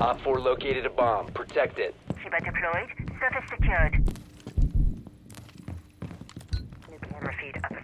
Op 4 located a bomb. Protect it. Shiba deployed. Surface secured. New camera feed up